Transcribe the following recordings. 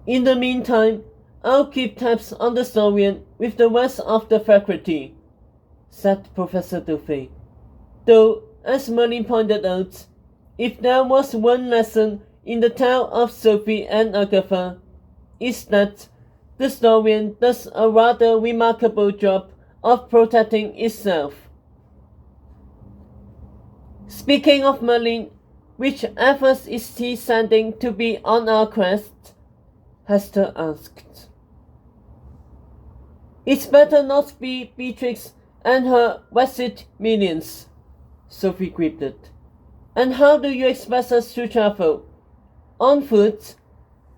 In the meantime, I'll keep tabs on the Saurian with the rest of the faculty, said Professor Dufay. Though, as Merlin pointed out, if there was one lesson in the tale of Sophie and Agatha, it's that the Saurian does a rather remarkable job of protecting itself. Speaking of Merlin, which efforts is he sending to be on our quest? Hester asked. It's better not be Beatrix and her vested minions, Sophie quipped. And how do you expect us to travel? On foot?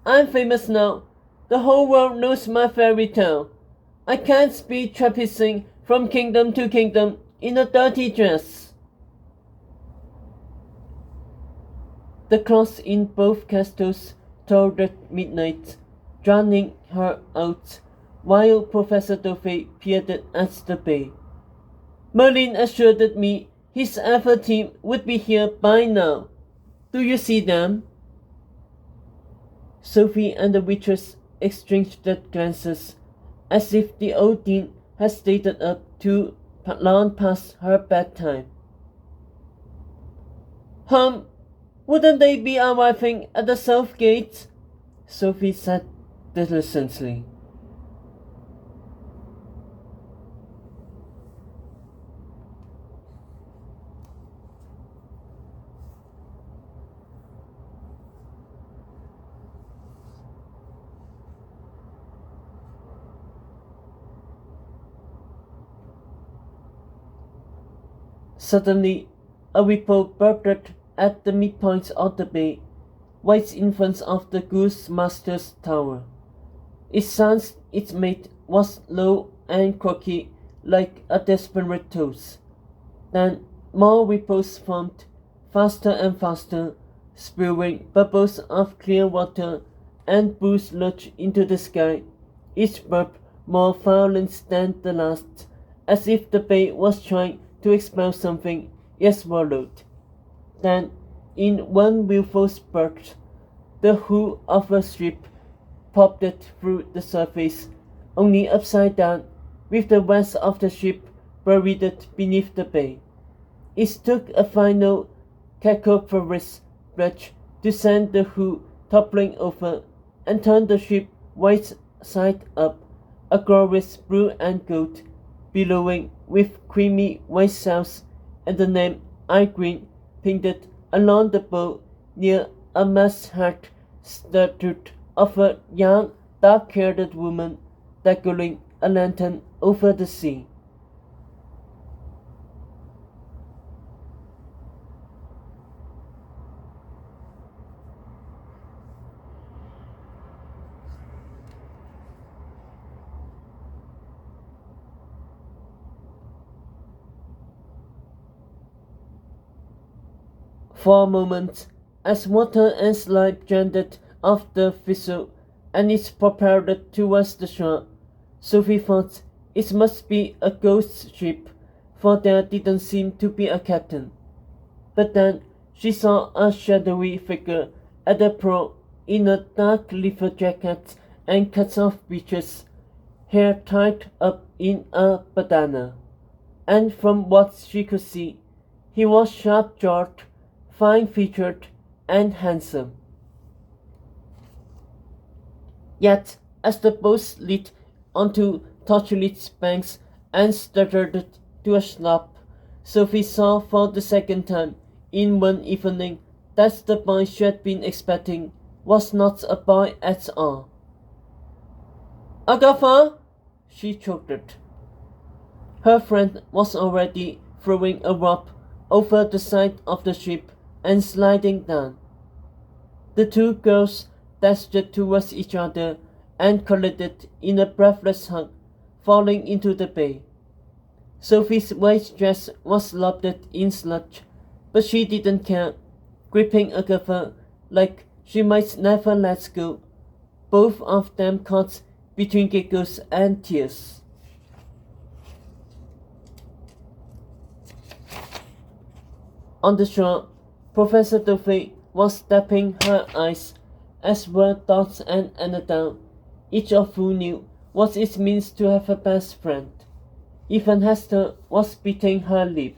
I'm famous now. The whole world knows my fairy tale. I can't be traipsing from kingdom to kingdom in a dirty dress. The clocks in both castles tolled at midnight, drowning her out, while Professor Dufay peered at the bay. Merlin assured me his Alpha team would be here by now. Do you see them? Sophie and the waitress exchanged glances, as if the old dean had stayed up too long past her bedtime. Wouldn't they be arriving at the south gate? Sophie said diligently. Suddenly, a ripple burst at the midpoint of the bay, right in front of the Goose Master's tower. It sounds its mate was low and croaky like a desperate toast. Then more ripples formed, faster and faster, spewing bubbles of clear water and booze lurched into the sky, each burp more violent than the last, as if the bay was trying to expel something it swallowed. Then, in one willful spurt, the hull of a ship popped through the surface, only upside down, with the rest of the ship buried beneath the bay. It took a final cacophonous splash to send the hull toppling over and turn the ship right side up, a glorious blue and gold, billowing with creamy white sails and the name eye green painted along the bow near a masthead statue of a young dark-haired woman dangling a lantern over the sea. For a moment, as water and slime drained off the vessel and it propelled towards the shore, Sophie thought it must be a ghost ship, for there didn't seem to be a captain. But then she saw a shadowy figure at the prow in a dark leather jacket and cut-off breeches, hair tied up in a bandana. And from what she could see, he was sharp-jawed, fine-featured, and handsome. Yet, as the boat slid onto tortuous banks and stuttered to a stop, Sophie saw for the second time in one evening that the boy she had been expecting was not a boy at all. Agatha! She choked. Her friend was already throwing a rope over the side of the ship and sliding down. The two girls dashed towards each other and collided in a breathless hug, falling into the bay. Sophie's white dress was lobed in sludge, but she didn't care, gripping Agatha like she might never let go, both of them caught between giggles and tears. On the shore, Professor Dufay was dapping her eyes as were Dot and Annabelle, each of whom knew what it means to have a best friend. Even Hester was biting her lip.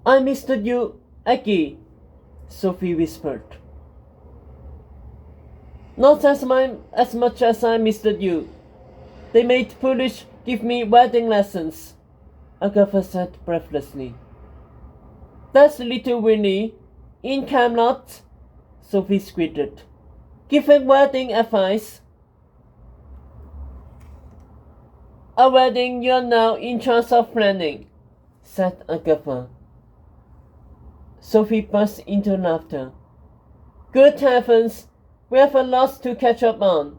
"I missed you, Aggie," Sophie whispered. "Not as much as I missed you. They made Foolish give me wedding lessons," Agatha said breathlessly. "That's little Winnie, in Camelot," Sophie squeaked. "Giving wedding advice." "A wedding you're now in charge of planning," said Agatha. Sophie burst into laughter. "Good heavens, we have a lot to catch up on."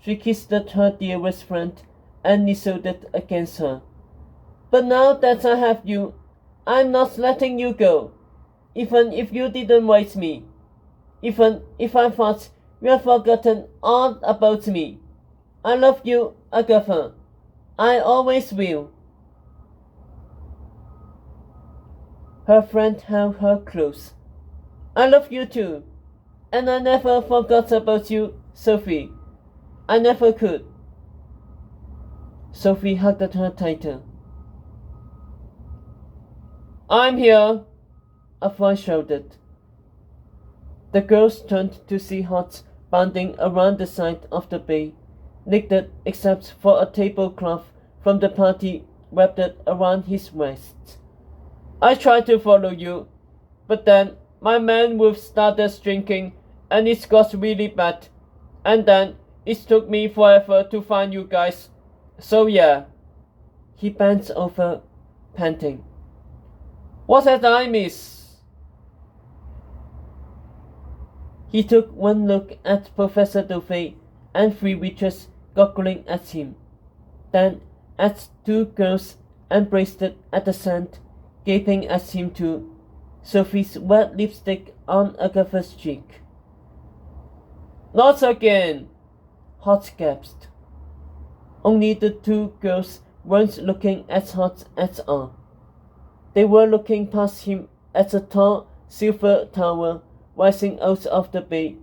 She kissed her dearest friend and nestled against her. "But now that I have you, I'm not letting you go, even if you didn't wait me. Even if I thought you had forgotten all about me. I love you, Agatha. I always will." Her friend held her close. "I love you too. And I never forgot about you, Sophie. I never could." Sophie hugged her tighter. "I'm here," a voice shouted. The girls turned to see Hot bounding around the side of the bay, naked except for a tablecloth from the party wrapped around his waist. "I tried to follow you, but then my man Wolf started drinking and it got really bad, and then it took me forever to find you guys. So yeah." He bent over, panting. "What had I missed?" He took one look at Professor Dovey and 3 witches goggling at him, then at 2 girls embraced at the sand, gaping at him too, Sophie's wet lipstick on Agatha's cheek. "Not again," Hot gasped. Only the 2 girls weren't looking at Hot at all. They were looking past him at a tall silver tower rising out of the bay,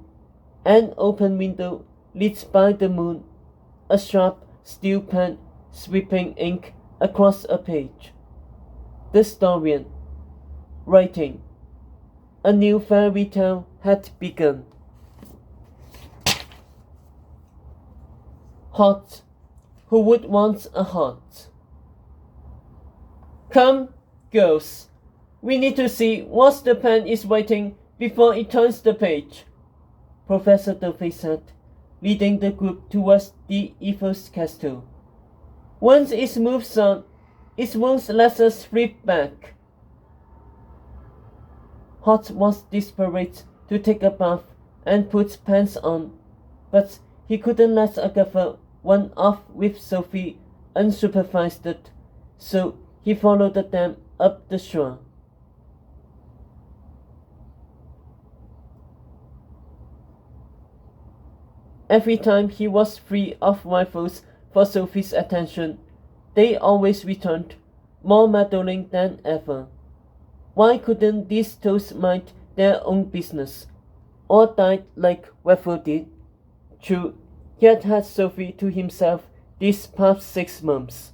an open window lit by the moon, a sharp steel pen sweeping ink across a page. The historian, writing. A new fairy tale had begun. Hot. Who would want a Hot? "Come, girls. We need to see what the pen is writing before it turns the page," Professor Dovey said, leading the group towards the Evil's castle. "Once it moves on, it won't let us flip back." Hot was desperate to take a bath and put pants on, but he couldn't let Agatha run off with Sophie unsupervised, so he followed them up the shore. Every time he was free of rivals for Sophie's attention, they always returned, more meddling than ever. Why couldn't these toads mind their own business, or die like Raffle did? True, he had had Sophie to himself these past 6 months.